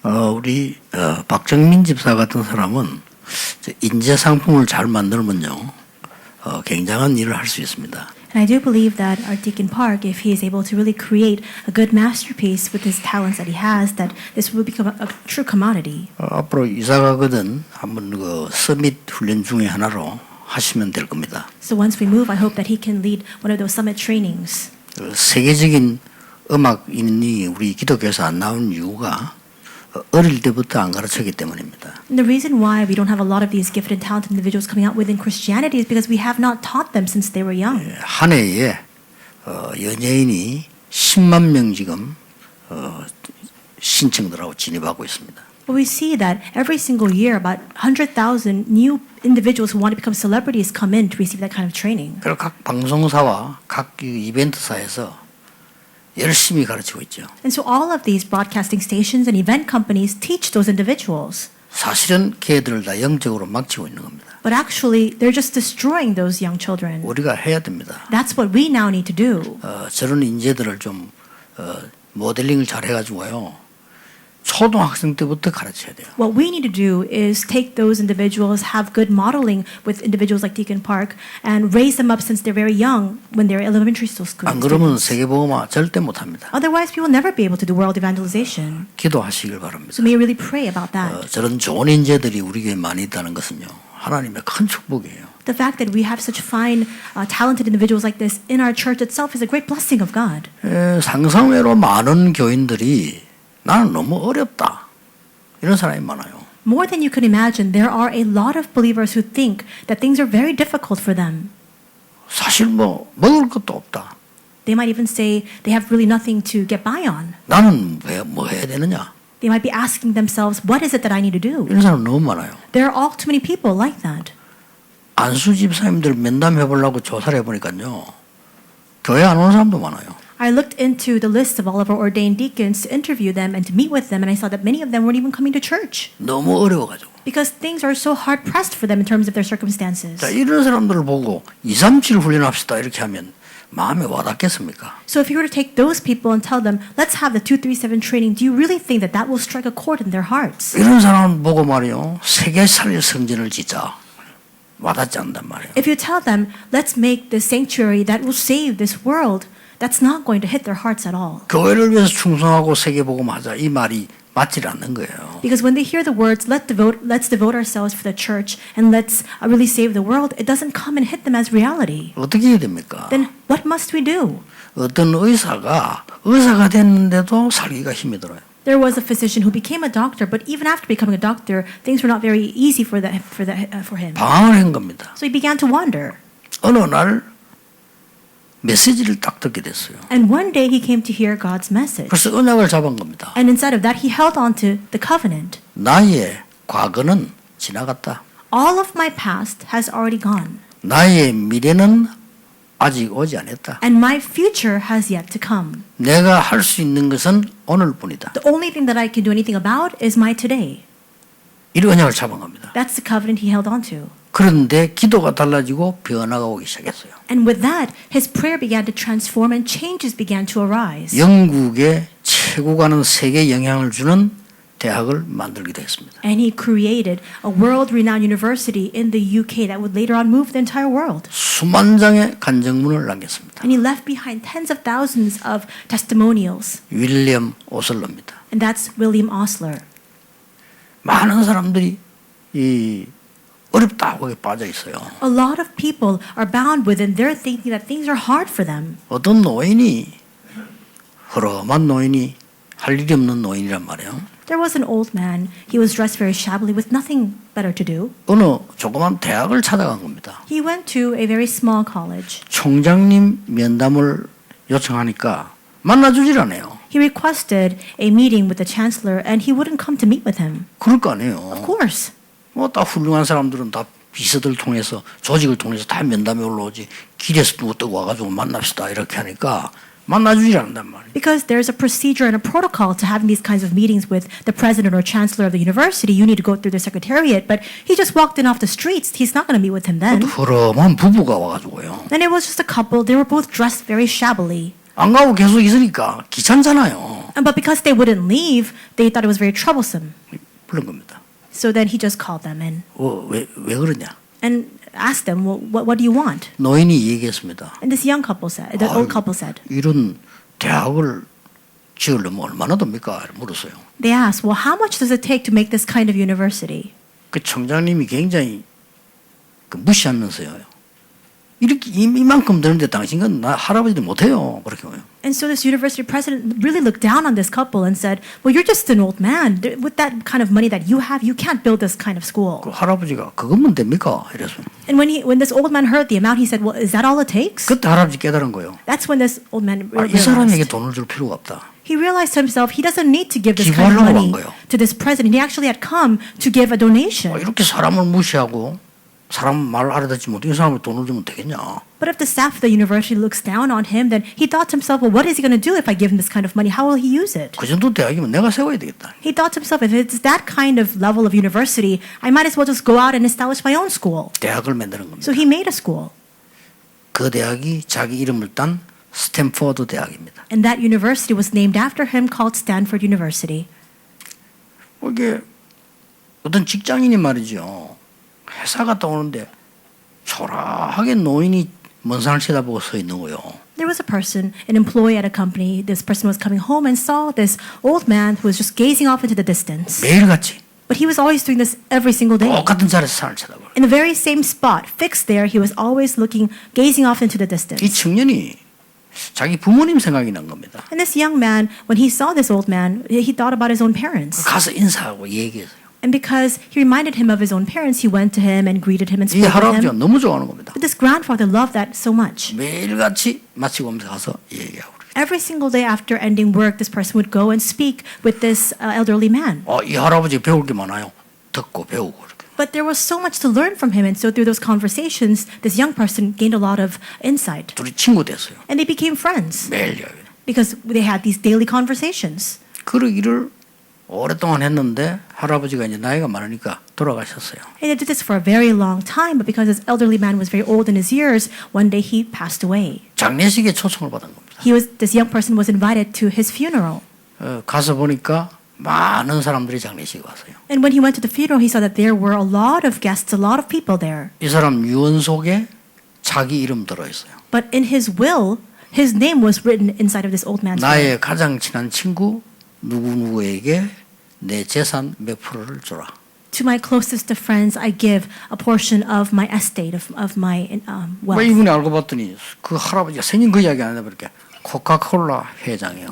우리 박정민 집사 같은 사람은 인재 상품을 잘 만들면요, 굉장한 일을 할 수 있습니다. And I do believe that our Deacon Park, if he is able to really create a good masterpiece with his talents that he has, that this will become a true commodity. 앞으로 이사 가거든 한번 그 서밋 훈련 중에 하나로 하시면 될 겁니다. So once we move, I hope that he can lead one of those summit trainings. 세계적인 음악인이 우리 기독교에서 안 나오는 이유가 어릴 때부터 안 가르쳤기 때문입니다. And the reason why we don't have a lot of these gifted and talented individuals coming out within Christianity is because we have not taught them since they were young. 한 해에 연예인이 10만 명 지금 신청들하고 진입하고 있습니다. But we see that every single year, about 100,000 new individuals who want to become celebrities come in to receive that kind of training. 그리고 각 방송사와 각 이벤트사에서 열심히 가르치고 있죠. And so all of these broadcasting stations and event companies teach those individuals. 사실은 걔들을 다 영적으로 망치고 있는 겁니다. But actually, they're just destroying those young children. 우리가 해야 됩니다. That's what we now need to do. 저런 인재들을 좀 모델링을 잘 해가지고요. 초등학생 때부터 가르쳐야 돼요. What we need to do is take those individuals, have good modeling with individuals like Deacon Park, and raise them up since they're very young when they're elementary school 안 students. 그러면 세계복음화 절대 못합니다. Otherwise, we will never be able to do world evangelization. 기도하시길 바랍니다. So may we really pray about that. 저런 좋은 인재들이 우리 교회에 많이 있다는 것은요, 하나님의 큰 축복이에요. The fact that we have such fine, talented individuals like this in our church itself is a great blessing of God. 상상외로 많은 교인들이 나는 너무 어렵다 이런 사람이 많아요. More than you can imagine, there are a lot of believers who think that things are very difficult for them. 사실 뭐 먹을 것도 없다. They might even say they have really nothing to get by on. 나는 왜 뭐 해야 되느냐? They might be asking themselves, what is it that I need to do? 이런 사람 너무 많아요. There are all too many people like that. 안수 집사님들 면담해 보려고 조사를 해보니까요, 교회 안 오는 사람도 많아요. I looked into the list of all of our ordained deacons to interview them and to meet with them, and I saw that many of them weren't even coming to church 너무 어려워가지고. because things are so hard pressed for them in terms of their circumstances. 자, 이런 사람들을 보고 237 훈련합시다 이렇게 하면 마음에 와닿겠습니까? So if you were to take those people and tell them, let's have the 237 training, do you really think that that will strike a chord in their hearts? 이런 사람을 보고 말이요, 세계 살릴 성전을 짓자 와닿지 않단 말이에요. If you tell them, let's make this sanctuary that will save this world, that's not going to hit their hearts at all. 교회를 위해서 충성하고 세계복음하자 이 말이 맞질 않는 거예요. Because when they hear the words, let's devote ourselves for the church and let's really save the world, it doesn't come and hit them as reality. 어떻게 해야 됩니까? Then what must we do? 어떤 의사가 됐는데도 살기가 힘이 들어요. There was a physician who became a doctor, but even after becoming a doctor, things were not very easy for him. 방황을 한 겁니다. So he began to wander. 어느 날 메시지를 딱 듣게 됐어요. And one day he came to hear God's message. 그래서 언약을 잡은 겁니다. And instead of that, he held on to the covenant. 나의 과거는 지나갔다. All of my past has already gone. 나의 미래는 아직 오지 않았다. And my future has yet to come. 내가 할 수 있는 것은 오늘뿐이다. The only thing that I can do anything about is my today. 이 언약을 잡은 겁니다. That's the covenant he held on to. 그런데 기도가 달라지고 변화가 오기 시작했어요. And with that, his prayer began to transform and changes began to arise. 영국에 최고 가는 세계 영향을 주는 대학을 만들기도 했습니다. And he created a world-renowned university in the UK that would later on move the entire world. 수만 장의 간증문을 남겼습니다. And he left behind tens of thousands of testimonials. 윌리엄 오슬러입니다. And that's William Osler. 많은 사람들이 이 어렵다고 빠져 있어요. A lot of people are bound within their thinking that things are hard for them. 어떤 노인이 허름한 노인이 할 일이 없는 노인이란 말이에요. There was an old man. He was dressed very shabbily with nothing better to do. 어느 조그만 대학을 찾아간 겁니다. He went to a very small college. 총장님 면담을 요청하니까 만나주질 않아요. He requested a meeting with the chancellor and he wouldn't come to meet with him. 그럴 거 아니에요. Of course. 뭐 다 훌륭한 사람들은 다 비서들 통해서 조직을 통해서 다 면담에 올라오지 길에서 누구 뜨고 와가지고 만납시다 이렇게 하니까 만나주질 않는단 말이에요. Because there's a procedure and a protocol to having these kinds of meetings with the president or chancellor of the university. You need to go through the secretariat. But he just walked in off the streets. He's not going to meet with him then. 허름한 부부가 와가지고요. Then it was just a couple. They were both dressed very shabbily. 안 가고 계속 있으니까 귀찮잖아요. But because they wouldn't leave, they thought it was very troublesome. 부른 겁니다. So then he just called them in 왜 그러냐? and asked them, well, what do you want? 노인이 얘기했습니다. And this young couple said, the old couple said, 이런 대학을 지으려면 얼마나 듭니까? 물었어요. they asked, well, how much does it take to make this kind of university? 그 청장님이 굉장히 무시하면서요. 이렇게 이만큼 드는데 당신은 나 할아버지도 못해요. 그렇게 해요. And so this university president really looked down on this couple and said, well, you're just an old man. With that kind of money that you have, you can't build this kind of school. 그 할아버지가 그것만 됩니까? 이래서 And when this old man heard the amount, he said, well, is that all it takes? 그때 할아버지 깨달은 거예요. That's when this old man 이 사람에게 realized. 돈을 줄 필요가 없다. He realized to himself he doesn't need to give this kind of 기부하려고 money 한 거예요. to this president. He actually had come to give a donation. 이렇게 사람을 무시하고 사람 말 알아듣지 못해 이 사람을 돈을 주면 되겠냐? But if the staff of the university looks down on him, then he thought to himself, well, what is he going to do if I give him this kind of money? How will he use it? 그 정도 대학이면 내가 세워야 되겠다. He thought to himself, if it's that kind of level of university, I might as well just go out and establish my own school. 대학을 만드는 겁니다. So he made a school. 그 대학이 자기 이름을 딴 스탠퍼드 대학입니다. And that university was named after him, called Stanford University. 이게 어떤 직장인이 말이죠. 회사 갔다 오는데 초라하게 노인이 먼 산을 쳐다보고 서 있는 거예요. There was a person, an employee at a company. This person was coming home and saw this old man who was just gazing off into the distance. 매일같이 But he was always doing this every single day. 똑같은 자리에서 산을 쳐다봐요. In the very same spot, fixed there, he was always gazing off into the distance. 이 청년이 자기 부모님 생각이 난 겁니다. And this young man, when he saw this old man, he thought about his own parents. 가서 인사하고 얘기했어요. And because he reminded him of his own parents, he went to him and greeted him and 이 spoke with 할아버지가 him. 너무 좋아하는 겁니다. But this grandfather loved that so much. 매일같이 마치고 오면서 가서 얘기하고 그래요. Every single day after ending work, this person would go and speak with this elderly man. 이 할아버지 배울 게 많아요. 듣고 배우고 이렇게. But there was so much to learn from him, and so through those conversations, this young person gained a lot of insight. 둘이 친구 됐어요. And they became friends 매일 이야기. because they had these daily conversations. 그러기를 오랫동안 했는데 할아버지가 이제 나이가 많으니까 돌아가셨어요. And they did this for a very long time, but because this elderly man was very old in his years, one day he passed away. 장례식에 초청을 받은 겁니다. This young person was invited to his funeral. 가서 보니까 많은 사람들이 장례식에 왔어요. And when he went to the funeral, he saw that there were a lot of guests, a lot of people there. 이 사람 유언 속에 자기 이름 들어 있어요. But in his will, his name was written inside of this old man's will. 나의 가장 친한 친구 누구누구에게 내 재산 몇 프로를 줘라. To my closest of friends, I give a portion of my estate, of my wealth. 이분이 알고 봤더니 그 할아버지가 생긴 그 이야기 안 해도 이렇게 코카콜라 회장이에요.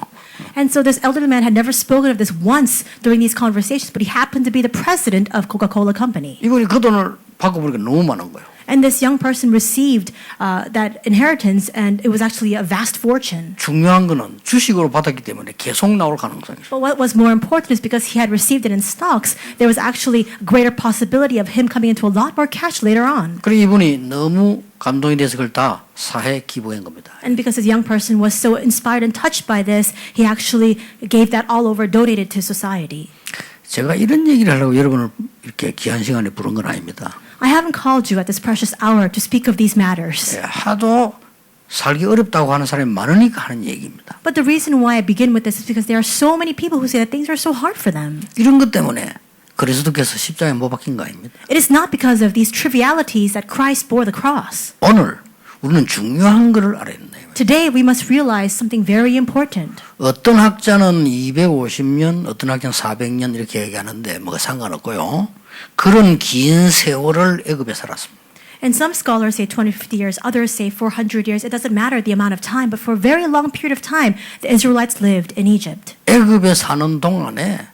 And so this elderly man had never spoken of this once during these conversations, but he happened to be the president of Coca-Cola Company. 이분이 그 돈을 받고 보니까 너무 많은 거예요. And this young person received that inheritance, and it was actually a vast fortune. 중요한 거는 주식으로 받았기 때문에 계속 나올 가능성이 있어요. But what was more important is because he had received it in stocks, there was actually a greater possibility of him coming into a lot more cash later on. 그리고 이분이 너무 감동이 돼서 그걸 다 사회 기부한 겁니다. And because this young person was so inspired and touched by this, he actually gave that all over, donated to society. 제가 이런 얘기를 하려고 여러분을 이렇게 귀한 시간에 부른 건 아닙니다. I haven't called you at this precious hour to speak of these matters. 하도 살기 어렵다고 하는 사람이 많으니까 하는 얘기입니다. But the reason why I begin with this is because there are so many people who say that things are so hard for them. 이런 것 때문에 그리스도께서 십자가에 못 박힌 거 아닙니다. It is not because of these trivialities that Christ bore the cross. 오늘 우리는 중요한 것을 알아야 된다. Today we must realize something very important. 어떤 학자는 250년, 어떤 학자는 400년 이렇게 얘기하는데 뭐가 상관없고요. 그런 긴 세월을 애굽에 살았습니다. And some scholars say 20, 50 years, others say 400 years. It doesn't matter the amount of time, but for a very long period of time, the Israelites lived in Egypt. 애굽에 사는 동안에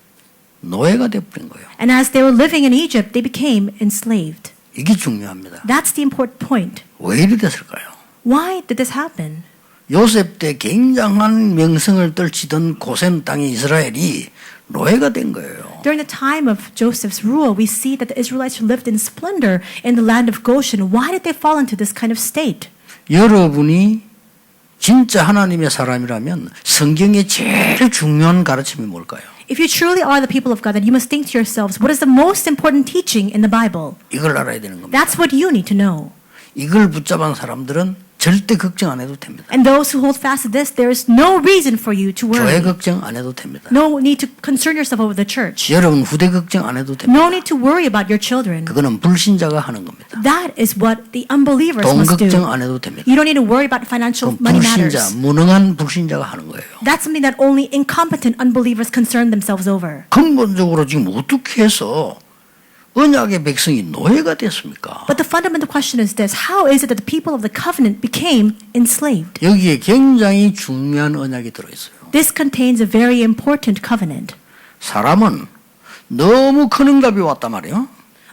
노예가 되어버린 거예요. And as they were living in Egypt, they became enslaved. 이게 중요합니다. That's the important point. 왜 이리 됐을까요? Why did this happen? 요셉 때 굉장한 명성을 떨치던 고센 땅의 이스라엘이 노예가 된 거예요. During the time of Joseph's rule, we see that the Israelites lived in splendor in the land of Goshen. Why did they fall into this kind of state? 여러분이 진짜 하나님의 사람이라면 성경의 제일 중요한 가르침이 뭘까요? If you truly are the people of God, then you must think to yourselves, what is the most important teaching in the Bible? 이걸 알아야 되는 겁니다. That's what you need to know. 이걸 붙잡은 사람들은 절대 걱정 안 해도 됩니다. And those who hold fast to this, there is no reason for you to 교회 worry. 걱정 안 해도 됩니다. No need to concern yourself over the church. 여러분 후대 걱정 안 해도 됩니다. No need to worry about your children. 그거는 불신자가 하는 겁니다. That is what the unbelievers 돈 must do. 걱정 안 해도 됩니다. You don't need to worry about financial 그건 money 불신자, matters. 무능한 불신자가 하는 거예요. That's something that only incompetent unbelievers concern themselves over. 근본적으로 지금 어떻게 해서 언약의 백성이 노예가 됐습니까? But the fundamental question is this: how is it that the people of the covenant became enslaved? 여기에 굉장히 중요한 언약이 들어있어요. This contains a very important covenant. 사람은 너무 큰 응답이 왔단 말이에요.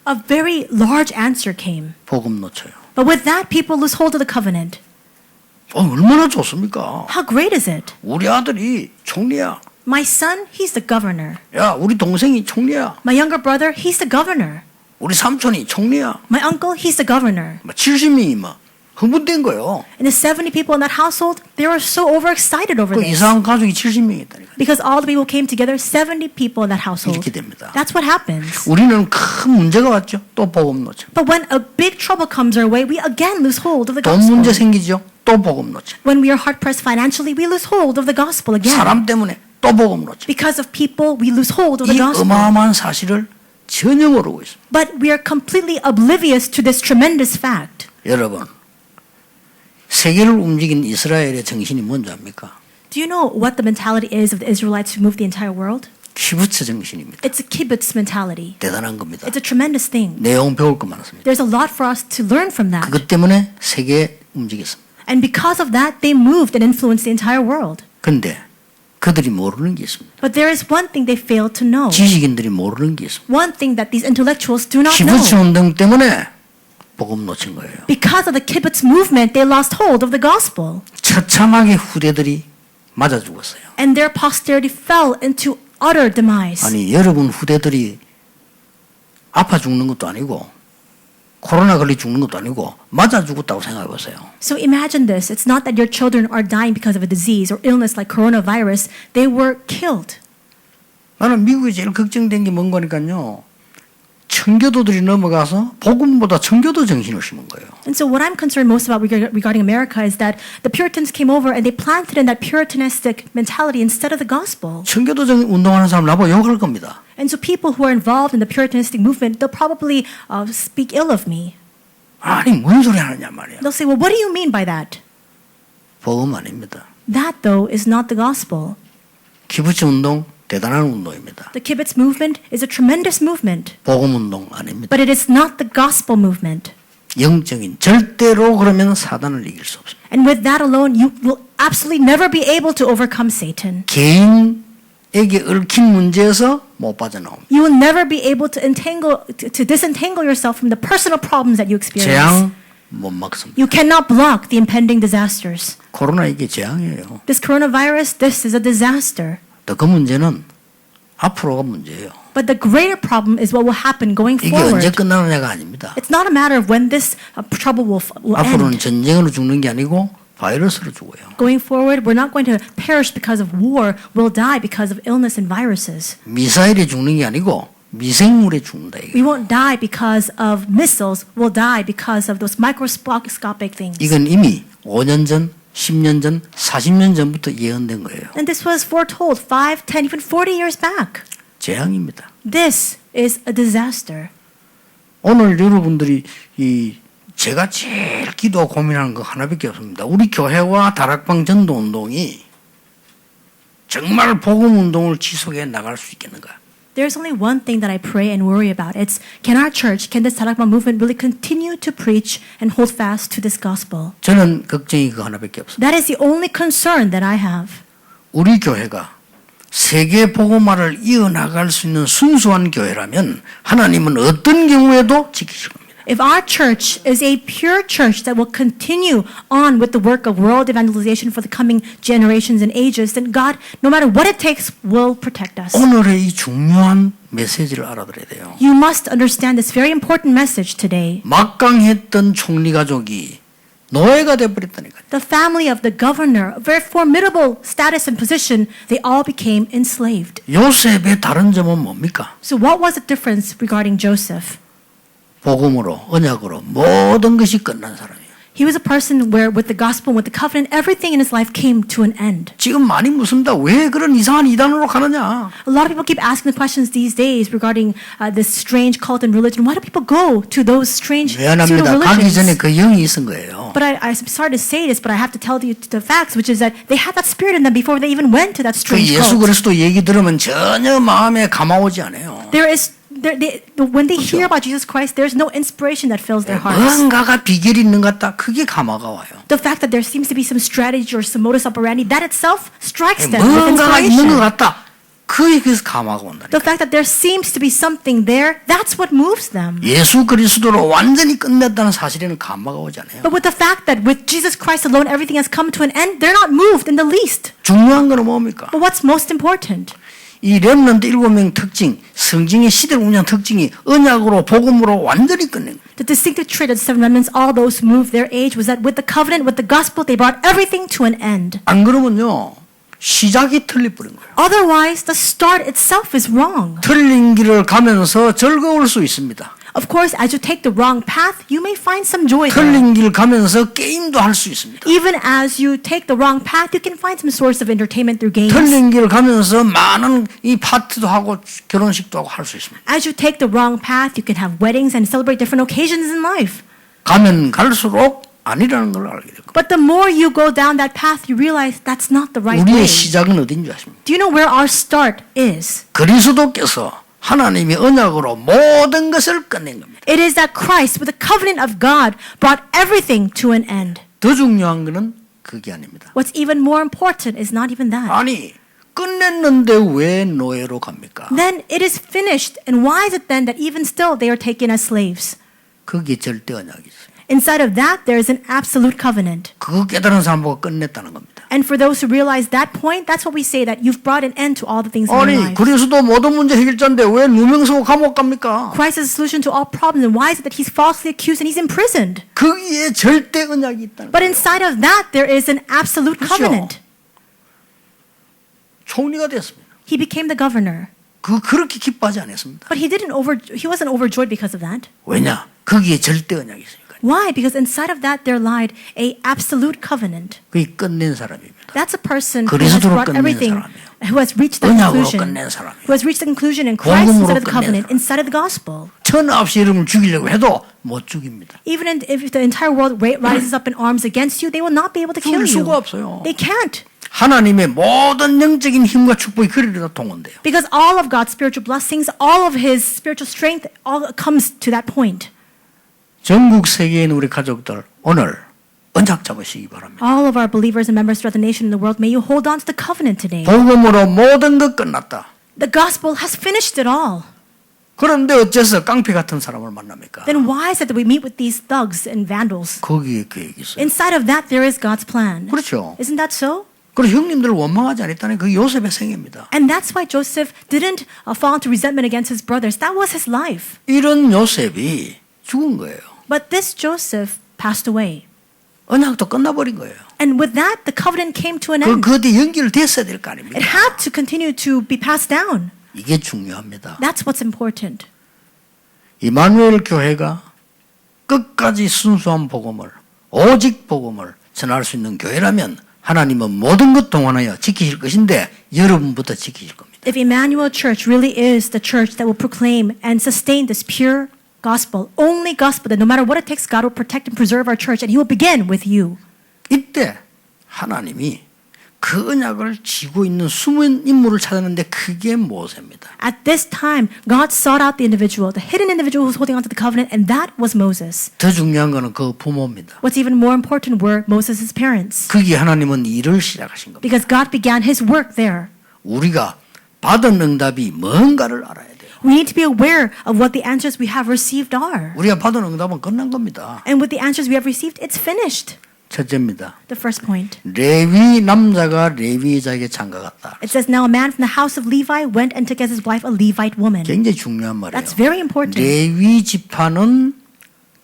A very large answer came. 복음 놓쳐요. But with that, people lose hold of the covenant. 얼마나 좋습니까? How great is it? 우리 아들이 총리야. My son, he's the governor. 야, 우리 동생이 총리야. My younger brother, he's the governor. 우리 삼촌이 총리야. My uncle, he's the governor. 70명이 막 흥분된 거예요. And the 70 people in that household, they were so overexcited over 그 this. 이상한 가족이 70명이 있다니까. Because all the people came together, 70 people in that household. 이렇게 됩니다. That's what happens. 우리는 큰 문제가 왔죠. 또 복음 놓쳐. But when a big trouble comes our way, we again lose hold of the 돈 문제 gospel. 생기죠. 또 복음 놓쳐. When we are hard-pressed financially, we lose hold of the gospel again. 사람 때문에 또 복음 놓쳐. Because of people, we lose hold of the 이 gospel. 어마어마한 사실을 전혀 모르고 있습니다. But we are completely oblivious to this tremendous fact. 여러분, 세계를 움직인 이스라엘의 정신이 뭔지 압니까? Do you know what the mentality is of the Israelites who moved the entire world? 키부츠 정신입니다. It's a kibbutz mentality. 대단한 겁니다. It's a tremendous thing. 내용 배울 거 많습니다. There's a lot for us to learn from that. 그것 때문에 세계에 움직였습니다. And because of that, they moved and influenced the entire world. 그런데 그들이 모르는 게 있습니다. But there is one thing they failed to know. 지식인들이 모르는 게 있습니다. One thing that these intellectuals do not know. 키부츠 운동 때문에 복음 놓친 거예요. Because of the kibbutz movement, they lost hold of the gospel. 처참하게 후대들이 맞아 죽었어요. And their posterity fell into utter demise. 아니 여러분 후대들이 아파 죽는 것도 아니고 코로나 걸려 죽는 것도 아니고 맞아 죽었다고 생각해 보세요. So imagine this. It's not that your children are dying because of a disease or illness like coronavirus. They were killed. 나는 미국이 제일 걱정된 게 뭔 거니까요. 청교도들이 넘어가서 복음보다 청교도 정신을 심은 거예요. And so what I'm concerned most about regarding America is that the Puritans came over and they planted in that Puritanistic mentality instead of the gospel. 청교도 운동하는 사람 나보고 욕할 겁니다. And so people who are involved in the Puritanistic movement, they'll probably speak ill of me. 아니 무슨 소리 하느냐 말이야. They'll say, well, what do you mean by that? 복음 아닙니다. That, though, is not the gospel. 키부츠 운동 대단한 운동입니다. The kibbutz movement is a tremendous movement, 복음 운동 아닙니다. but it is not the gospel movement. 영적인 절대로 그러면 사단을 이길 수 없습니다. And with that alone, you will absolutely never be able to overcome Satan. 개인에게 얽힌 문제에서 못 빠져나옵니다. You will never be able to disentangle yourself from the personal problems that you experience. 재앙 못 막습니다. You cannot block the impending disasters. 코로나 이게 재앙이에요. This coronavirus, this is a disaster. 또 그 문제는 앞으로가 문제예요. But the greater problem is what will happen going 이게 언제 forward. 끝나느냐가 아닙니다. It's not a matter of when this trouble will 앞으로는 end. 전쟁으로 죽는 게 아니고 바이러스로 죽어요. Going forward, we're not going to perish because of war. We'll die because of illness and viruses. 미사일에 죽는 게 아니고 미생물에 죽는다 이게. We won't die because of missiles. We'll die because of those microscopic things. 이건 이미 5년 전, 10년 전, 40년 전부터 예언된 거예요. And this was foretold 5, 10, even 40 years back. 재앙입니다. This is a disaster. 오늘 여러분들이 제가 제일 기도하고 고민하는 거 하나밖에 없습니다. 우리 교회와 다락방 전도 운동이 정말 복음 운동을 지속해 나갈 수 있겠는가? There's only one thing that I pray and worry about. It's can our church, can this Tarakma movement really continue to preach and hold fast to this gospel? 저는 걱정이 그거 하나밖에 없습니다. That is the only concern that I have. 우리 교회가 세계 복음화를 이어나갈 수 있는 순수한 교회라면 하나님은 어떤 경우에도 지키실 겁니다. If our church is a pure church that will continue on with the work of world evangelization for the coming generations and ages, then God, no matter what it takes, will protect us. 오늘의 이 중요한 메시지를 알아들어야 돼요. You must understand this very important message today. 막강했던 총리 가족이 노예가 되어버렸다니까요. The family of the governor, a very formidable status and position, they all became enslaved. 요셉의 다른 점은 뭡니까? So what was the difference regarding Joseph? 복음으로 언약으로 모든 것이 끝난 사람이에요. He was a person where with the gospel, with the covenant, everything in his life came to an end. 지금 많이 묻습니다. 왜 그런 이상한 이단으로 가느냐? A lot of people keep asking the questions these days regarding this strange cult and religion. Why do people go to those strange pseudo 미안합니다. 가기 전에 religions? 그 영이 있은 거예요. But I'm sorry to say this, but I have to tell you the facts, which is that they had that spirit in them before they even went to that 그 strange 예수 cult. 그리스도 얘기 들으면 전혀 마음에 감아오지 않아요. When they hear about Jesus Christ, there's no inspiration that fills their hearts. 뭔가가 비결이 있는 것 같다. 그게 감화가 와요. The fact that there seems to be some strategy or some modus operandi, that itself strikes them with 뭔가가 있는 것 inspiration. 같다. 그래서 감화가 온다. The fact that there seems to be something there, that's what moves them. 예수 그리스도로 완전히 끝냈다는 사실에는 감화가 오지 않아요. But with the fact that with Jesus Christ alone everything has come to an end, they're not moved in the least. 중요한 건 뭡니까? But what's most important? 이 렘넌트 7명 특징, 성경의 시대를 운영 특징이 언약으로 복음으로 완전히 끝낸 거예요. The distinctive trait of the seven remnants, all those who moved their age, was that with the covenant, with the gospel, they brought everything to an end. 안 그러면요. 시작이 틀려버린 거예요. Otherwise, the start itself is wrong. 틀린 길을 가면서 즐거울 수 있습니다. Of course, as you take the wrong path, you may find some joy there. 틀린 길 가면서 게임도 할 수 있습니다. Even as you take the wrong path, you can find some source of entertainment through games. 틀린 길 가면서 많은 이 파티도 하고 결혼식도 하고 할 수 있습니다. As you take the wrong path, you can have weddings and celebrate different occasions in life. 가면 갈수록 아니라는 걸 알게 되고. But the more you go down that path, you realize that's not the right 우리의 way. 시작은 어딘 줄 아십니까? Do you know where our start is? 그리스도께서 하나님의 언약으로 모든 것을 끝낸 겁니다. It is that Christ, with the covenant of God, brought everything to an end. 더 중요한 것은 그게 아닙니다. What's even more important is not even that. 아니 끝냈는데 왜 노예로 갑니까? Then it is finished, and why is it then that even still they are taken as slaves? 그게 절대 언약이 있어요. Inside of that, there is an absolute covenant. 그거 깨달은 사람 보고 끝냈다는 겁니다. And for those who realize that point, that's what we say that you've brought an end to all the things in your 아니 life. 그리스도 모든 문제 해결자인데 왜 누명쓰고 감옥 갑니까? Christ is the solution to all problems, and why is it that he's falsely accused and he's imprisoned? 거기에 절대 언약이 있다는 But 거예요. inside of that, there is an absolute 그렇죠. covenant. 총리가 됐습니다. He became the governor. 그렇게 기뻐하지 않았습니다. But he wasn't overjoyed because of that. 왜냐? 거기에 절대 언약이 있으니까. Why? Because inside of that there lied a absolute covenant. 그게 끝낸 사람입니다. That's a person who has 그리스도로 brought 끝낸 everything, 사람이에요. who has reached the 언약으로 conclusion, 끝낸 사람이에요. who has reached the conclusion in Christ 복음으로 inside of the 끝낸 covenant, 사람. inside of the gospel. 천하없이 여러분을 죽이려고 해도 못 죽입니다. Even if the entire world rises up in arms against you, they will not be able to kill 죽일 you. 수가 없어요. They can't. 하나님의 모든 영적인 힘과 축복이 그리로 동원돼요. Because all of God's spiritual blessings, all of His spiritual strength, all comes to that point. 전국 세계에 있는 우리 가족들 오늘 언약 잡으시기 바랍니다. All of our believers and members throughout the nation and the world, may you hold on to the covenant today. 복음으로 모든 것 끝났다. The gospel has finished it all. 그런데 어째서 깡패 같은 사람을 만납니까? Then why is it that we meet with these thugs and vandals? 거기에 계획이 있어요. Inside of that, there is God's plan. 그렇죠. Isn't that so? 그리고 형님들을 원망하지 않았다는 그 요셉의 생애입니다. And that's why Joseph didn't fall into resentment against his brothers. That was his life. 이런 요셉이 죽은 거예요. But this Joseph passed away. 언약도 끝나버린 거예요. And with that, the covenant came to an end. 그 뒤에 연결됐어야 될 거 아닙니까? It had to continue to be passed down. 이게 중요합니다. That's what's important. 이마누엘 교회가 끝까지 순수한 복음을 오직 복음을 전할 수 있는 교회라면 하나님은 모든 것 동원하여 지키실 것인데 여러분부터 지키실 겁니다. If Emmanuel Church really is the church that will proclaim and sustain this pure gospel, only gospel, that no matter what it takes, God will protect and preserve our church, and He will begin with you. 이때 하나님이 그 언약을 쥐고 있는 숨은 인물을 찾았는데 그게 모세입니다. At this time, God sought out the individual, the hidden individual who's holding on to the covenant, and that was Moses. 더 중요한 거는 그 부모입니다. What's even more important were Moses' parents, 거기에 하나님은 일을 시작하신 겁니다. because God began His work there. 우리가 받은 응답이 뭔가를 알아야 돼요. We need to be aware of what the answers we have received are. 우리가 받은 응답은 끝난 겁니다. And with the answers we have received, it's finished. 첫째입니다. The first point. 레위 남자가 레위자에게 장가갔다. It says, now a man from the house of Levi went and took as his wife a Levite woman. 굉장히 중요한 말이에요. That's very important. 레위 지파는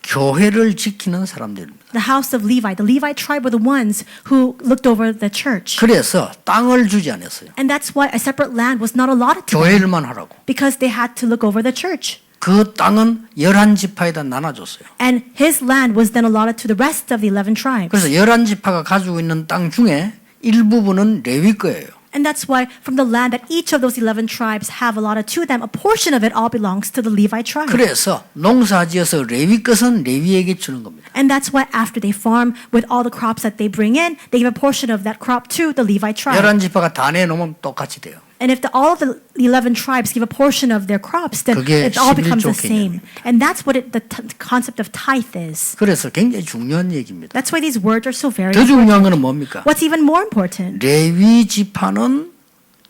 교회를 지키는 사람들입니다. The house of Levi, the Levite tribe were the ones who looked over the church. 그래서 땅을 주지 않았어요. And that's why a separate land was not allotted to them, 교회를만 하라고. because they had to look over the church. 그 그 땅은 11지파에다 나눠줬어요. And his land was then allotted to the rest of the 11 tribes. 그래서 11지파가 가지고 있는 땅 중에 일부분은 레위 거예요. And that's why from the land that each of those 11 tribes have allotted to them, a portion of it all belongs to the Levite tribe. 그래서 농사지어서 레위 것은 레위에게 주는 겁니다. And that's why after they farm with all the crops that they bring in, they give a portion of that crop to the Levite tribe. 11지파가 다 내놓으면 똑같이 돼요. And if all of the 11 tribes give a portion of their crops, then 그게 it all becomes the 11조 same. And that's what the concept of tithe is. 그래서 굉장히 중요한 얘기입니다. That's why these words are so very 더 중요한 important. 거는 뭡니까? What's even more important? 레위 지파는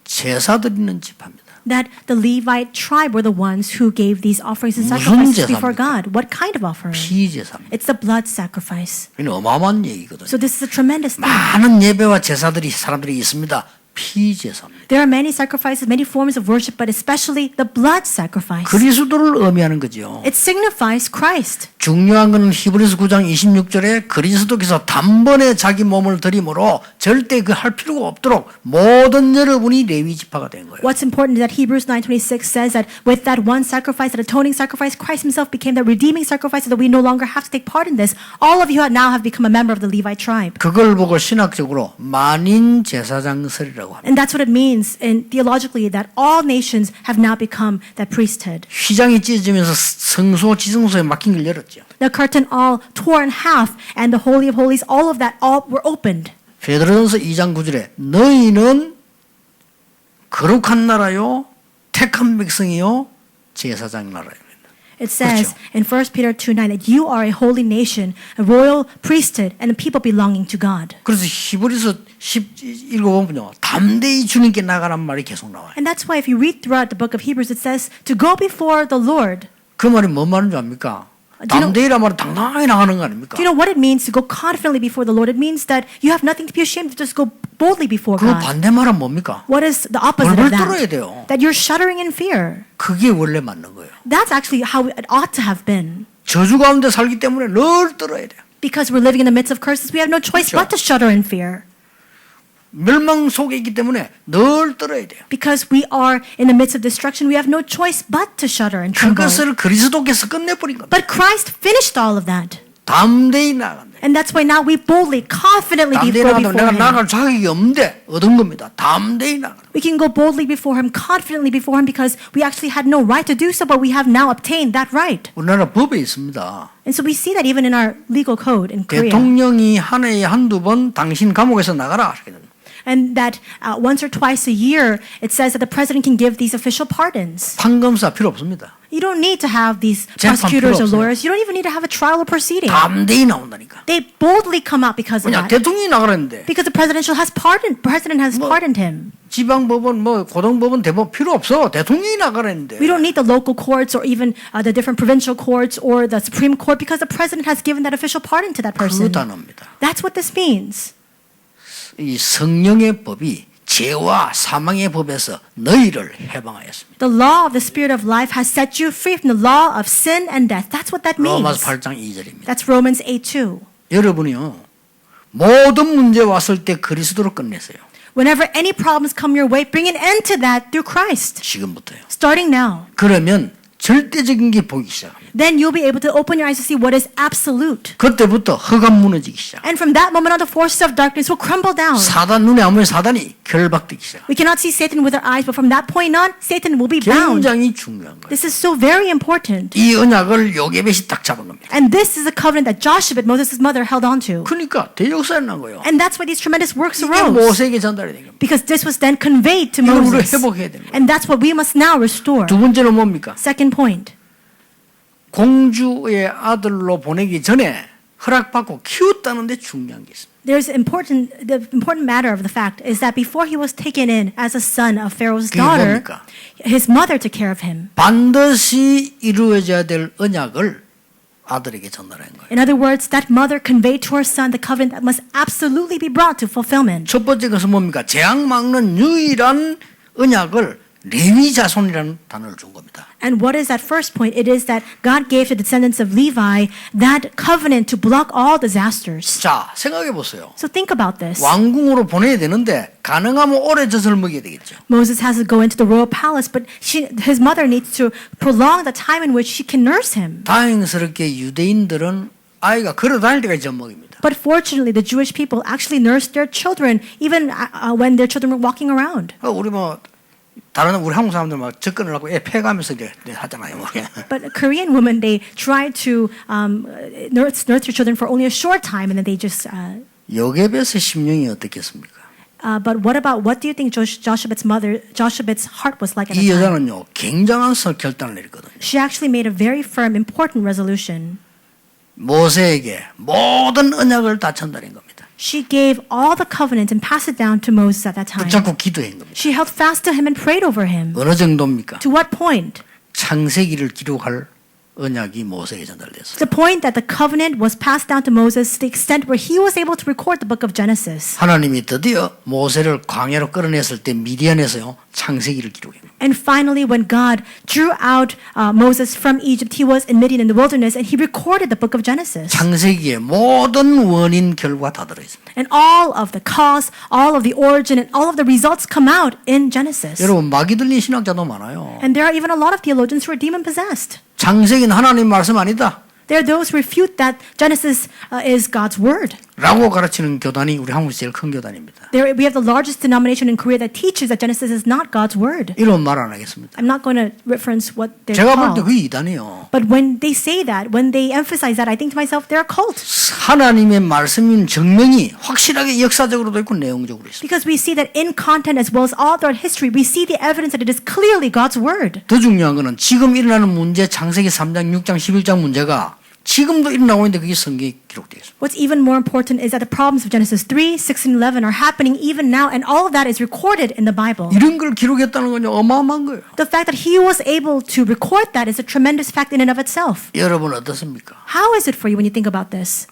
제사 드리는 지파입니다. That the Levite tribe were the ones who gave these offerings and 무슨 sacrifices before 제사입니까? God. What kind of offering? 피제사입니다. It's the blood sacrifice. 이건 어마어마한 얘기거든요. So this is a tremendous thing. 많은 예배와 제사들이 사람들이 있습니다. 피제사입니다. There are many sacrifices, many forms of worship, but especially the blood sacrifice. 그리스도를 의미하는 거죠. It signifies Christ. 중요한 것은 히브리서 9장 26절에 그리스도께서 단번에 자기 몸을 드림으로 절대 그 할 필요가 없도록 모든 여러분이 레위 지파가 된 거예요. What's important is that Hebrews 9:26 says that with that one sacrifice, that atoning sacrifice, Christ himself became the redeeming sacrifice so that we no longer have to take part in this. All of you now have become a member of the Levite tribe. 그걸 보고 신학적으로 만인 제사장설이라고 합니다. And that's what it means in theologically that all nations have now become that priesthood. 휘장이 찢어지면서 성소 지성소에 막힌 걸 열었죠. The curtain all tore in half and the Holy of Holies, all of that all were opened. 베드로전서 2장 9절에 너희는 거룩한 나라요 택한 백성이요 제사장 나라요. It says 그렇죠. in 1 Peter 2:9 that you are a holy nation, a royal priesthood, and a people belonging to God. 그래서 히브리서 10 읽어보면요 담대히 주님께 나가란 말이 계속 나와요. And that's why if you read throughout the book of Hebrews, it says to go before the Lord. 그 말이 뭔 말인 줄 압니까? Do you know- 담대히란 말은 당당하게 나가는 거 아닙니까? Do you know what it means to go confidently before the Lord? It means that you have nothing to be ashamed of, just go boldly before 그 God. 반대말은 뭡니까? What is the opposite 벌벌 of 떨어야 that? 돼요. That you're shuddering in fear. 그게 원래 맞는 거예요. That's actually how it ought to have been. 저주 가운데 살기 때문에 늘 떨어야 돼요. Because we're living in the midst of curses, we have no choice 그렇죠. but to shudder in fear. 멸망 속에 있기 때문에 늘 떨어야 돼요. Because we are in the midst of destruction, we have no choice but to shudder and tremble. 그것을 그리스도께서 끝내버린 겁니다. But Christ finished all of that. 담대히 나간다. And that's why now we boldly, confidently 담대히 go 나가도 before 내가 Him. 나갈 자격이 없는데 얻은 겁니다. 담대히 나가. We can go boldly before Him, confidently before Him, because we actually had no right to do so, but we have now obtained that right. 우리나라 법에 있습니다. And so we see that even in our legal code in Korea. 대통령이 한 해에 한두 번 당신 감옥에서 나가라 하거든요. And that once or twice a year, it says that the president can give these official pardons. 판검사 필요 없습니다. You don't need to have these 재판 prosecutors 필요 or 없어요. lawyers. You don't even need to have a trial or proceeding. 담대히 나온다니까. They boldly come out because of 그냥 that. 대통령이 나가라는데 Because the president has pardoned him. 지방법원 뭐 고등법원 대법원 필요 없어. 대통령이 나가라는데. We don't need the local courts or even the different provincial courts or the Supreme Court because the president has given that official pardon to that 그 person. 단어입니다. That's what this means. 이 성령의 법이 죄와 사망의 법에서 너희를 해방하였습니다. The law of the Spirit of life has set you free from the law of sin and death. That's what that means. 로마서 8장 2절입니다. That's Romans 8:2. 여러분이요 모든 문제 왔을 때 그리스도로 끝내세요. Whenever any problems come your way, bring an end to that through Christ. 지금부터요. Starting now. 그러면 절대적인 게 보이기 시작합니다. Then you'll be able to open your eyes to see what is absolute. 그때부터 허감 무너지기 시작. And from that moment on, the forces of darkness will crumble down. 사단 눈에 안 보이는 사단이 결박되기 시작. We cannot see Satan with our eyes, but from that point on, Satan will be bound. 굉장히 중요한 거예요. This is so very important. 이 언약을 요게벳이 딱 잡은 겁니다. And this is a covenant that Joshua, Moses' mother, held on to. 그러니까 대역사에 난 거예요. And that's why these tremendous works 이게 arose. 모세에게 전달이 된 겁니다. Because this was then conveyed to 이걸 우리가 Moses. 회복해야 되는 거예요. And that's what we must now restore. 두 번째는 뭡니까? Second point. 공주의 아들로 보내기 전에 허락받고 키웠다는 데 중요한 게 있습니다. The important matter of the fact is that before he was taken in as a son of Pharaoh's 그게 daughter, 뭡니까? his mother took care of him. 반드시 이루어져야 될 언약을 아들에게 전달한 거예요. In other words, that mother conveyed to her son the covenant that must absolutely be brought to fulfillment. 첫 번째 것은 뭡니까? 재앙 막는 유일한 언약을 레위 자손이라는 단어를 준 겁니다. And what is that first point? It is that God gave to the descendants of Levi that covenant to block all disasters. 자, 생각해 보세요. So think about this. 왕궁으로 보내야 되는데 가능하면 오래 젖을 먹여야 되겠죠. Moses has to go into the royal palace, but his mother needs to prolong the time in which she can nurse him. 다행스럽게 유대인들은 아이가 걸어 다닐 때까지 젖 먹입니다. But fortunately, the Jewish people actually nursed their children even when their children were walking around. 우리 뭐 다른 우리 한국 사람들 막 접근을 하고 애 패가면서 이제 하잖아요. 뭐. But Korean women, they try to nurse their children for only a short time, and then they just. 요게벳의 심령이 어떻겠습니까? But what do you think Joshua's heart was like at 이 the time? 여자는요 굉장한 결단을 내렸거든요. She actually made a very firm, important resolution. 모세에게 모든 언약을 다 전달한 겁니다. She gave all the covenant and passed it down to Moses at that time. 붙잡고 기도한 겁니다. She held fast to him and prayed over him. 어느 정도입니까? To what point? 창세기를 기록할 언약이 모세에게 전달됐어요. The point that the covenant was passed down to Moses to the extent where he was able to record the book of Genesis. 하나님이 드디어 모세를 광야로 끌어냈을 때 미디안에서요 창세기를 기록합니다. And finally, when God drew out Moses from Egypt, he was in Midian in the wilderness, and he recorded the book of Genesis. 창세기에 모든 원인 결과 다 들어 있습니다. And all of the cause, all of the origin, and all of the results come out in Genesis. 여러분 마귀 들린 신학자도 많아요. And there are even a lot of theologians who are demon possessed. 창세기는 하나님 말씀 아니다. There are those who refute that Genesis is God's word. 라고 가르치는 교단이 우리 한국에서 제일 큰 교단입니다. We have the largest denomination in Korea that teaches that Genesis is not God's word. 이런 말 안 하겠습니다. I'm not going to reference what they're 제가 볼 때 called. 그게 이단이에요. But when they say that, when they emphasize that, I think to myself, they're a cult. 하나님의 말씀인 증명이 확실하게 역사적으로도 있고 내용적으로 있습니다. Because we see that in content as well as all throughout history, we see the evidence that it is clearly God's word. 더 중요한 거는 지금 일어나는 문제 창세기 3장, 6장, 11장 문제가 지금도 일어나고 있는데 그게 성경에 기록되어 있습니다. What's even more important is that the problems of Genesis 3, 6, and 11 are happening even now, and all of that is recorded in the Bible. 이런 걸 기록했다는 건 어마어마한 거예요. The fact that he was able to record that is a tremendous fact in and of itself. 여러분 어떻습니까? How is it for you when you think about this?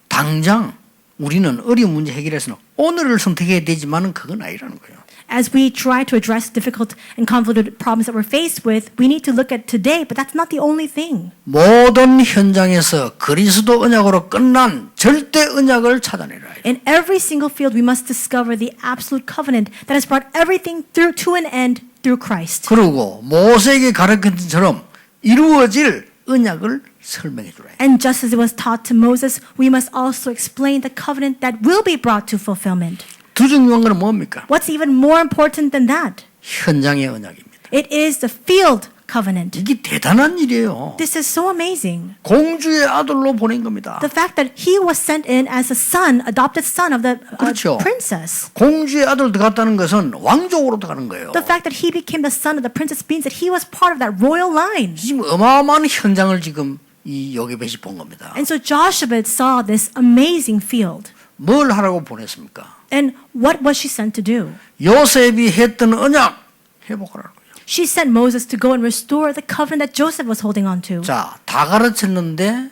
당장 우리는 어려운 문제 해결해서는 오늘을 선택해야 되지만은 그건 아니라는 거예요. As we try to address difficult and convoluted problems that we're faced with, we need to look at today, but that's not the only thing. 모든 현장에서 그리스도 언약으로 끝난 절대 언약을 찾아내라. In every single field, we must discover the absolute covenant that has brought everything through to an end through Christ. 그리고 모세에게 가르친 것처럼 이루어질 언약을 설명해 주라. And just as it was taught to Moses, we must also explain the covenant that will be brought to fulfillment. 더 중요한 건 뭡니까? What's even more important than that? 현장의 언약입니다. It is the field covenant. 이게 대단한 일이에요. This is so amazing. 공주의 아들로 보낸 겁니다. The fact that he was sent in as a son, adopted son of the 그렇죠. princess. 공주의 아들 들어갔다는 것은 왕족으로 들어가는 거예요. The fact that he became the son of the princess means that he was part of that royal line. 지금 어마어마한 현장을 지금 이 요게벳이 본 겁니다. And so Joshua saw this amazing field. 뭘 하라고 보냈습니까? And what was she sent to do? 요셉이 했던 언약 회복하라는 거예요. She sent Moses to go and restore the covenant that Joseph was holding on to. 자, 다 가르쳤는데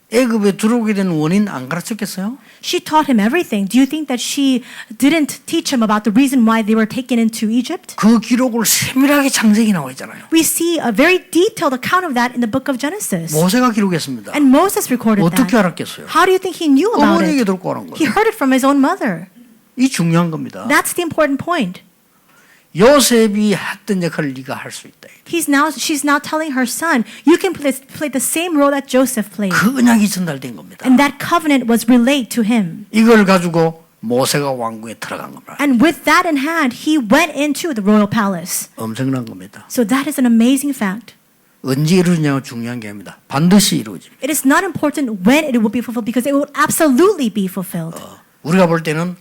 애굽에 들어오게 된 원인 안 가르쳤겠어요? She taught him everything. Do you think that she didn't teach him about the reason why they were taken into Egypt? 그 기록을 세밀하게 창세기 나와 있잖아요. We see a very detailed account of that in the book of Genesis. 모세가 기록했습니다. And Moses recorded 어떻게 that. 알았겠어요? How do you think he knew about 어머니에게 it? 듣고 하는 He 거예요. heard it from his own mother. 이 중요한 겁니다. That's the important point. 요셉이 했던 역할을 네가 할 수 있다. She's now telling her son, you can play the same role that Joseph played. 그 언약이 전달된 겁니다. And that covenant was relayed to him. 이걸 가지고 모세가 왕궁에 들어간 겁니다. And with that in hand, he went into the royal palace. 엄청난 겁니다. So that is an amazing fact. 언제 이루느냐가 중요한 게 아닙니다. 반드시 이루어집니다. It is not important when it will be fulfilled because it will absolutely be fulfilled. 우리가 볼 때는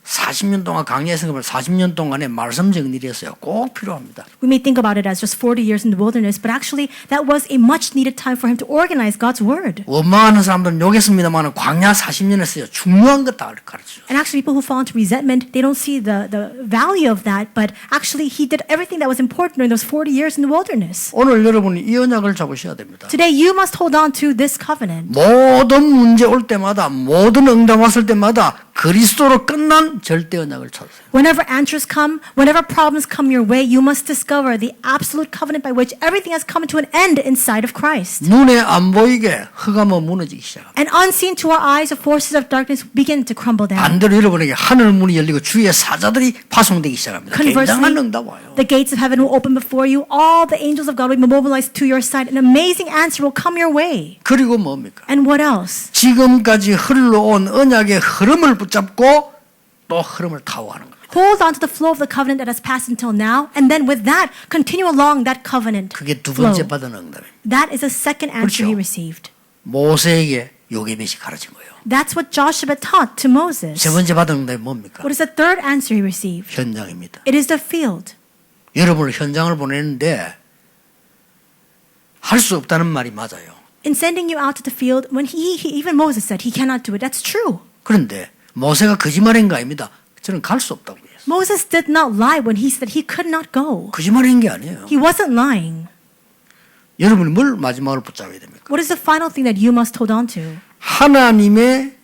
40년 동안 강야에서 40년 동안의 말씀 정리를 꼭 필요합니다. We may think about it as just 40 years in the wilderness, but actually that was a much needed time for him to organize God's word. 원망하는 사람들은 욕했습니다만 광야 40년에서요 중요한 것 다 가르쳐요. And actually people who fall into resentment, they don't see the value of that, but actually he did everything that was important during those 40 years in the wilderness. 오늘 여러분이 이 언약을 잡으셔야 됩니다. Today you must hold on to this covenant. 모든 문제 올 때마다 모든 응답 왔을 때마다 그리스도로 끝난 절대 언약을 찾으세요. Whenever answers come, whenever problems come your way, you must discover the absolute covenant by which everything has come to an end inside of Christ. 눈에 안 보이게 흑암은 무너지기 시작합니다. And unseen to our eyes, the forces of darkness begin to crumble down. 반대로 여러분에게 하늘 문이 열리고 주의 사자들이 파송되기 시작합니다. 굉장한 Conversely, 응답 와요. the gates of heaven will open before you. All the angels of God will be mobilized to your side. An amazing answer will come your way. 그리고 뭡니까? And what else? 지금까지 흘러온 언약의 흐름을 붙잡고 또 흐름을 타고가는 겁니다. Hold on to the flow of the covenant that has passed until now, and then with that, continue along that covenant 그게 두 flow. 번째 받은 응답입니다. That is the second answer 그렇죠. he received. 모세에게 요게벳이 가르친 거예요. That's what Joshua taught to Moses. 세 번째 받은 응답이 뭡니까? What is the third answer he received? 현장입니다. It is the field. 여러분을 현장을 보내는데 할 수 없다는 말이 맞아요. In sending you out to the field, when even Moses said he cannot do it, that's true. 그런데 모세가 거짓말한 거 아닙니다. 저는 갈 수 없다고 했어요. Moses did not lie when he said he could not go. 거짓말한 게 아니에요. He wasn't lying. 여러분이 뭘 마지막으로 붙잡아야 됩니까? What is the final thing that you must hold on to? 하나님의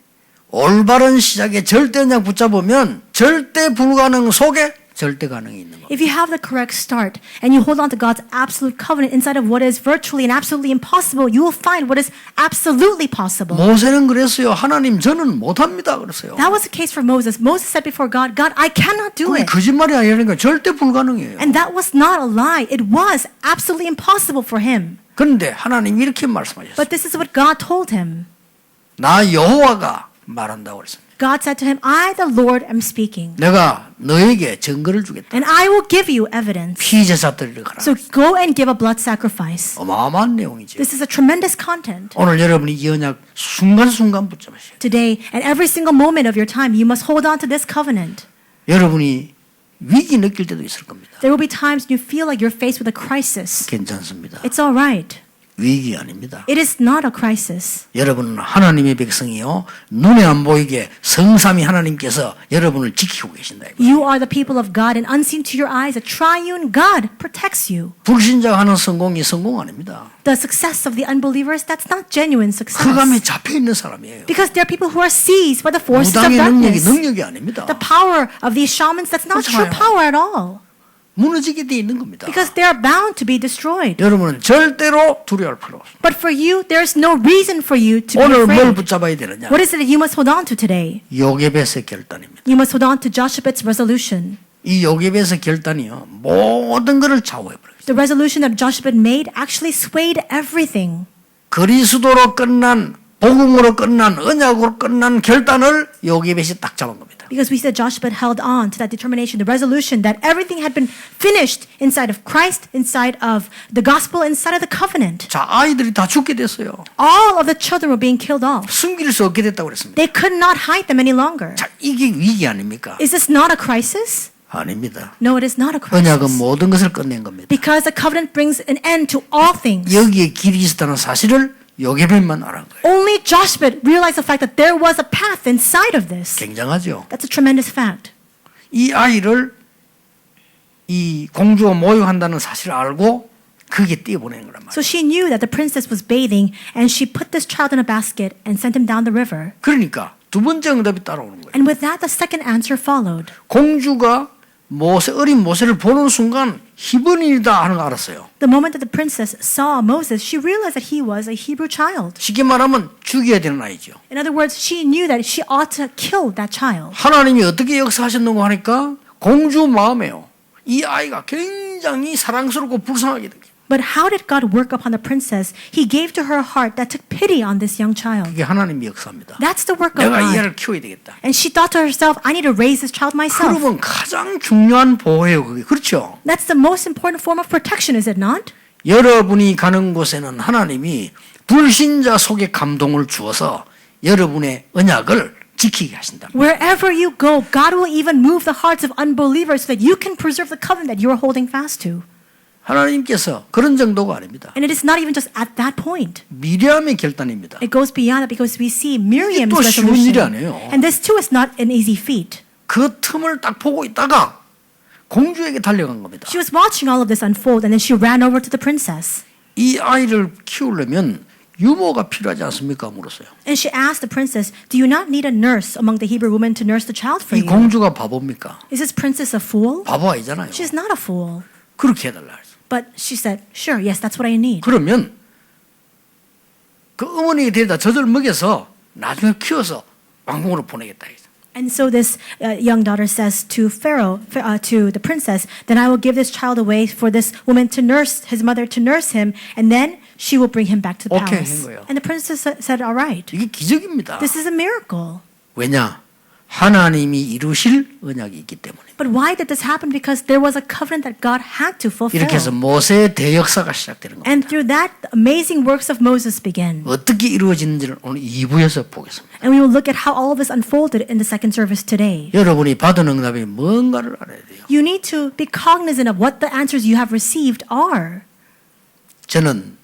올바른 시작에 절대 언약 붙잡으면 절대 불가능 속에 절대 가능이 있는 겁니다. If you have the correct start and you hold on to God's absolute covenant inside of what is virtually and absolutely impossible, you will find what is absolutely possible. 모세는 그랬어요. 하나님 저는 못합니다. 그랬어요. That was the case for Moses. Moses said before God, God, I cannot do 그게 it. 거짓말이 아니라니까 절대 불가능해요. And that was not a lie. It was absolutely impossible for him. 그런데 하나님 이렇게 말씀하셨어요. But this is what God told him. 나 여호와가 말한다고 그랬습니다. God said to him, I, the Lord, am speaking. 내가 너에게 증거를 주겠다. And I will give you evidence. 피제사 드리러 가라. So go and give a blood sacrifice. 어마어마한 내용이죠. This is a tremendous content. 오늘 여러분이 이 언약 순간순간 붙잡으셔야 돼요. Today, and every single moment of your time, you must hold on to this covenant. 여러분이 위기 느낄 때도 있을 겁니다. There will be times when you feel like you're faced with a crisis. 괜찮습니다. It's all right. 위기 아닙니다. It is not a crisis. 여러분은 하나님의 백성이요. 눈에 안 보이게 성삼위 하나님께서 여러분을 지키고 계신다. You are the people of God, and unseen to your eyes, a triune God protects you. 불신자가 하는 성공이 성공 아닙니다. The success of the unbelievers, that's not genuine success. 흑암에 잡혀 있는 사람이에요. Because there are people who are seized by the forces of 무당의 darkness. 능력이 아닙니다. The power of these shamans, that's not true 그렇잖아요. power at all. 무너지게 돼 있는 겁니다. Because they are bound to be destroyed. 여러분은 절대로 두려워할 필요 없습니다. But for you, there's no reason for you to be 오늘 뭘 afraid. 붙잡아야 되느냐? What is it that you must hold on to today? 요게벳의 결단입니다. You must hold on to Joshua's resolution. 이 요게벳의 결단이요. 모든 것을 좌우해 버려요. The resolution that Joshua made actually swayed everything. 그리스도로 끝난 복음으로 끝난 언약으로 끝난 결단을 요게벳이 딱 잡은 겁니다. Because we said Joshua held on to that determination, the resolution that everything had been finished inside of Christ, inside of the gospel, inside of the covenant. 자, 아이들이 다 죽게 됐어요. All of the children were being killed off. 숨길 수 없게 됐다고 그랬습니다. They could not hide them any longer. 자, 이게 위기 아닙니까? Is this not a crisis? 아닙니다. No, it is not a 언약은 crisis. 모든 것을 끝낸 겁니다. Because the covenant brings an end to all things. 여기에 길이 있었다는 사실을 요게벳만 알은 거예요. Only Joshua realized the fact that there was a path inside of this. 굉장하죠. That's a tremendous fact. 이 아이를 이 공주가 모욕한다는 사실을 알고 그게 띄어보내는 거란 말이에요. So she knew that the princess was bathing, and she put this child in a basket and sent him down the river. 그러니까 두 번째 응답이 따라오는 거예요. And with that, the second answer followed. 공주가 어린 모세를 보는 순간 히브리인이다 하는 거 알았어요. The moment that the princess saw Moses, she realized that he was a Hebrew child. 쉽게 말하면 죽여야 되는 아이죠. In other words, she knew that she ought to kill that child. 하나님이 어떻게 역사하셨는고 하니까 공주 마음에요. 이 아이가 굉장히 사랑스럽고 불쌍하게 된 거예요. But how did God work upon the princess? He gave to her heart that took pity on this young child. 그게 하나님의 역사입니다. That's the work of 내가 이 God. 아이를 키워야 되겠다. And she thought to herself, I need to raise this child myself. 그러면 가장 중요한 보호예요. 그게 그렇죠. That's the most important form of protection, is it not? 여러분이 가는 곳에는 하나님이 불신자 속에 감동을 주어서 여러분의 언약을 지키게 하신다. Wherever you go, God will even move the hearts of unbelievers so that you can preserve the covenant that you are holding fast to. 하나님께서 그런 정도가 아닙니다. And it is not even just at that point. 미리암의 결단입니다. It goes beyond that because we see Miriam's 또 쉬운 일이 resolution. 아니에요. And this too is not an easy feat. 그 틈을 딱 보고 있다가 공주에게 달려간 겁니다. She was watching all of this unfold and then she ran over to the princess. 이 아이를 키우려면 유모가 필요하지 않습니까? 물었어요. And she asked the princess, "Do you not need a nurse among the Hebrew women to nurse the child for 이 you?" 공주가 바보입니까? Is this princess a fool? 바보 아니잖아요. She's not a fool. 그렇게 해달라 했어. But she said, "Sure, yes, that's what I need." 그러면 그 어머니에 데려다 젖을 먹여서 나중에 키워서 왕궁으로 보내겠다 했어. And so this young daughter says to Pharaoh, to the princess, "Then I will give this child away for this woman to nurse his mother to nurse him, and then she will bring him back to the 오케이, palace." 한 거예요. And the princess said, "All right, 이게 기적입니다. this is a miracle." 왜냐? 하나님이 이루실 언약이 있기 때문에. But why did this happen? Because there was a covenant that God had to fulfill. 이렇게 해서 모세의 대역사가 시작되는 겁니다. And through that, the amazing works of Moses began. 어떻게 이루어지는지를 오늘 2부에서 보겠습니다. And we will look at how all of this unfolded in the second service today. 여러분이 받은 응답이 뭔가를 알아야 돼요. You need to be cognizant of what the answers you have received are. 저는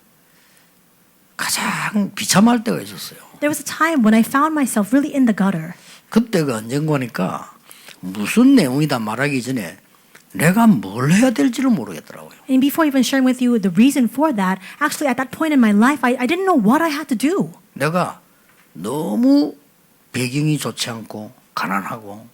가장 비참할 때가 있었어요. There was a time when I found myself really in the gutter. 그때가 언젠가니까 무슨 내용이다 말하기 전에 내가 뭘 해야 될지를 모르겠더라고요. And before even sharing with you the reason for that, actually at that point in my life, I didn't know what I had to do. 내가 너무 배경이 좋지 않고 가난하고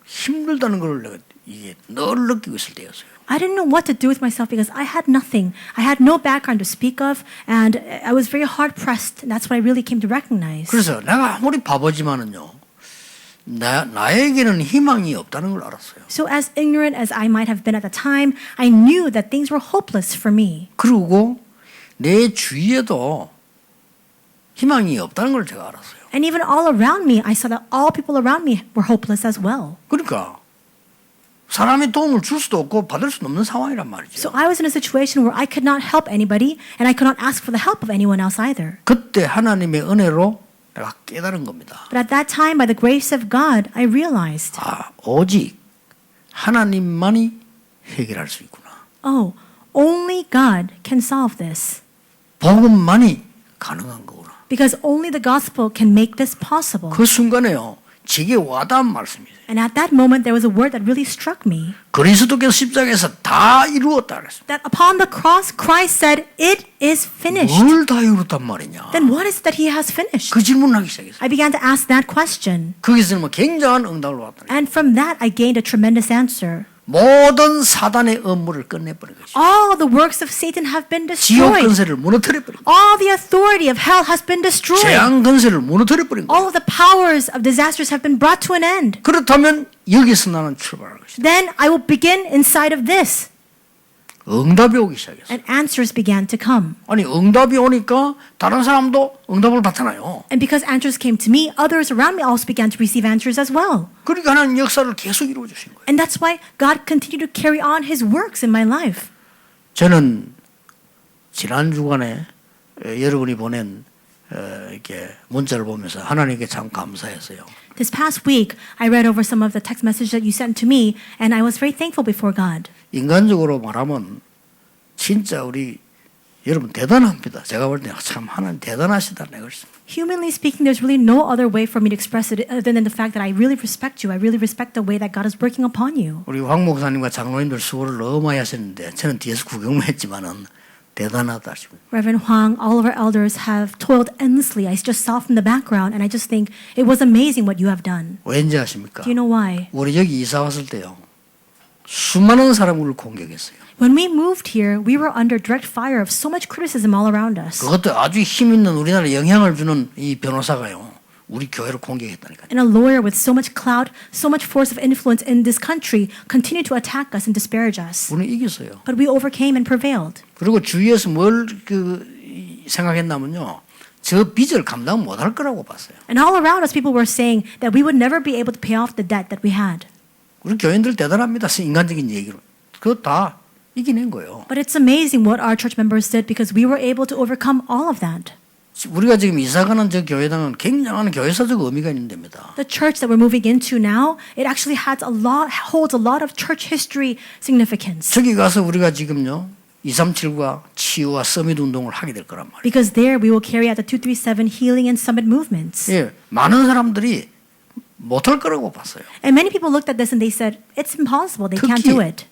힘들다는 걸 내가 이게 늘 느끼고 있을 때였어요. I didn't know what to do with myself because I had nothing. I had no background to speak of, and I was very hard pressed. And that's what I really came to recognize. 그래서 내가 아무리 바보지만은요, 나에게는 희망이 없다는 걸 알았어요. So as ignorant as I might have been at the time, I knew that things were hopeless for me. 그리고 내 주위에도 희망이 없다는 걸 제가 알았어요. And even all around me, I saw that all people around me were hopeless as well. 그러니까 사람이 도움을 줄 수도 없고 받을 수도 없는 상황이란 말이죠. So I was in a situation where I could not help anybody, and I could not ask for the help of anyone else either. 그때 하나님의 은혜로 내가 깨달은 겁니다. But at that time, by the grace of God, I realized, 오직 하나님만이 해결할 수 있구나. oh, only God can solve this. 복음만이 가능한 거구나. Because only the gospel can make this possible. 그 순간에요, 제게 와닿은 말씀이에요. And at that moment, there was a word that really struck me. 그리스도께서 십자가에서 다 이루었다 그랬어요. That upon the cross, Christ said, "It is finished." 뭘 다 이루었단 말이냐? Then what is it that he has finished? 그 질문을 하기 시작했어요. I began to ask that question. 거기서 뭐 굉장한 응답을 받았다. And from that, I gained a tremendous answer. 모든 사단의 업무를 끝내버린 것이죠. All the works of Satan have been 지옥 destroyed. 근세를 무너뜨려버린 거예요. All the authority of hell has been destroyed. 재앙 근세를 무너뜨려버린 거예요. All of the powers of disasters have been brought to an end. 그렇다면 여기서 나는 출발할 것이다. Then I will begin inside of this. 응답이 오기 시작했어요. And answers began to come. 아니 응답이 오니까 다른 사람도 응답을 받잖아요. And because answers came to me, others around me also began to receive answers as well. 그러니까 하나님 역사를 계속 이루어 주신 거예요. And that's why God continued to carry on His works in my life. 저는 지난 주간에 여러분이 보낸 이렇게 문자를 보면서 하나님께 참 감사했어요. This past week, I read over some of the text messages that you sent to me, and I was very thankful before God. 인간적으로 말하면 진짜 우리 여러분 대단합니다. 제가 볼 때 참 하나님 대단하시다 내가 그랬습니다. Humanly speaking, there's really no other way for me to express it other than the fact that I really respect you. I really respect the way that God is working upon you. 우리 황 목사님과 장로님들 수고를 너무 많이 하셨는데 저는 뒤에서 구경만 했지만은 대단하다 싶어요. Reverend Huang, all of our elders have toiled endlessly. I just saw from the background, and I just think it was amazing what you have done. 왠지 아십니까? Do you know why? 우리 여기 이사 왔을 때요. 수많은 사람을 공격했어요. When we moved here, we were under direct fire of so much criticism all around us. 그것도 아주 힘 있는 우리나라에 영향을 주는 이 변호사가요. 우리 교회를 공격했다니까요. And a lawyer with so much clout, so much force of influence in this country continued to attack us and disparage us. 우리는 이겼어요. But we overcame and prevailed. 그리고 주위에서 뭘 생각했냐면요. 저 빚을 감당 못할 거라고 봤어요. And all around us, people were saying that we would never be able to pay off the debt that we had. 우리 교인들 대단합니다. 인간적인 얘기로. 그거 다 이겨낸 거예요. But it's amazing what our church members did because we were able to overcome all of that. 우리가 지금 이사가는 저 교회당은 굉장한 교회사적 의미가 있는 데입니다. The church that we're moving into now, it actually holds a lot of church history significance. 저기 가서 우리가 지금요 237과 치유와 서밋 운동을 하게 될 거란 말이에요. Because there we will carry out the 237 healing and summit movements. 예, 많은 사람들이 못할 거라고 봤어요. And many people looked at this and they said, it's impossible. They can't do it.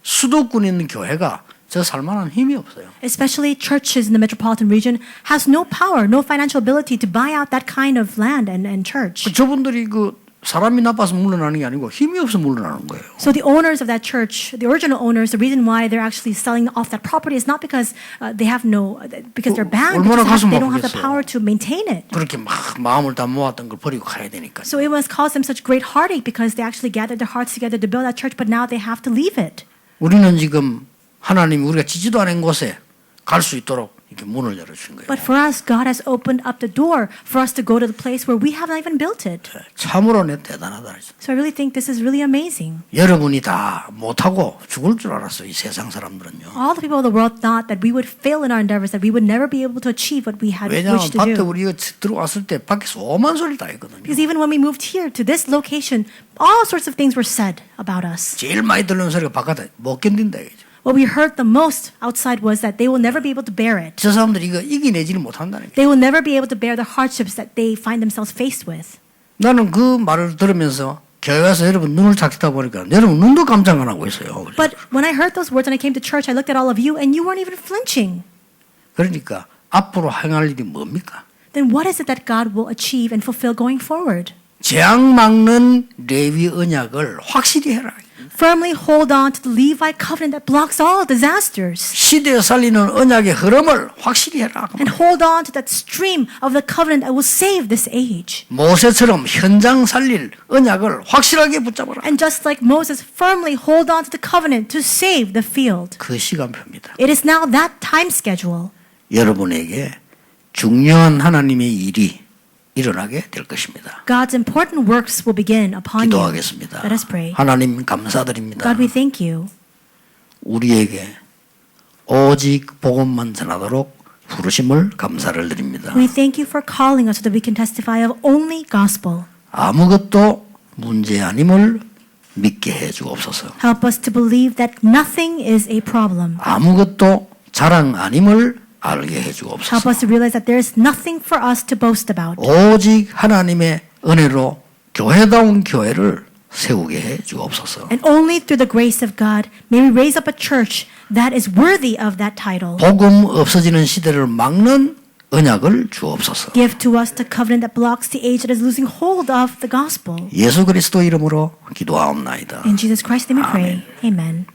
수도권에 있는 교회가 저 살만한 힘이 없어요. Especially churches in the metropolitan region has no power, no financial ability to buy out that kind of land and church. 저분들이 그 사람이 나빠서 물러나는 게 아니고 힘이 없어 물러나는 거예요. So the owners of that church, the original owners, the reason why they're actually selling off that property is not because they have no, because they're bad, 얼마나 가슴 they don't have the 아프겠어요. power to maintain it. 그렇게 막 마음을 다 모았던 걸 버리고 가야 되니까. So it must cause them such great heartache because they actually gathered their hearts together to build that church, but now they have to leave it. 우리는 지금 하나님이 우리가 지지도 않은 곳에 갈 수 있도록 이렇게 문을 열어주신 거예요. But for us, God has opened up the door for us to go to the place where we haven't even built it. 참으로 내 대단하다. So I really think this is really amazing. 여러분이 다 못하고 죽을 줄 알았어요. 이 세상 사람들은요. All the people of the world thought that we would fail in our endeavors, that we would never be able to achieve what we had 왜냐하면 wished to 밭에 do. 우리가 들어왔을 때 밖에서 오만 소리 다 했거든요. Because even when we moved here to this location, all sorts of things were said about us. 제일 많이 들리는 소리가 바깥에 못 견딘다 이거죠. What we heard the most outside was that they will never be able to bear it. 저 사람들이 이거 이겨내지를 못한다는 거예요. They will never be able to bear the hardships that they find themselves faced with. 나는 그 말을 들으면서 교회 와서 여러분 눈을 찾다 보니까 여러분 눈도 깜짝 안 하고 있어요. But when I heard those words and I came to church, I looked at all of you and you weren't even flinching. 그러니까 앞으로 행할 일이 뭡니까? Then what is it that God will achieve and fulfill going forward? 재앙 막는 레위 언약을 확실히 해라. Firmly hold on to the Levite covenant that blocks all disasters. 시대에 살리는 언약의 흐름을 확실히 해라. And hold on to that stream of the covenant that will save this age. 모세처럼 현장 살릴 언약을 확실하게 붙잡아라. And just like Moses, firmly hold on to the covenant to save the field. 그 시간표입니다. It is now that time schedule. 여러분에게 중요한 하나님의 일이 일어나게 될 것입니다. God's important works will begin upon you. 기도하겠습니다. Let us pray. 하나님 감사드립니다. God, we thank you. 우리에게 오직 복음만 전하도록 부르심을 감사를 드립니다. We thank you for calling us so that we can testify of only gospel. 아무것도 문제 아님을 믿게 해 주옵소서. Help us to believe that nothing is a problem. 아무것도 자랑 아님을 알게 해 Help 주옵소서. us to realize that there is nothing for us to boast about. 오직 하나님의 은혜로 교회다운 교회를 세우게 해 주옵소서. And only through the grace of God may we raise up a church that is worthy of that title. 복음 없어지는 시대를 막는 언약을 주옵소서. Give to us the covenant that blocks the age that is losing hold of the gospel. 예수 그리스도 이름으로 기도하옵나이다. In Jesus Christ's name we pray. Amen.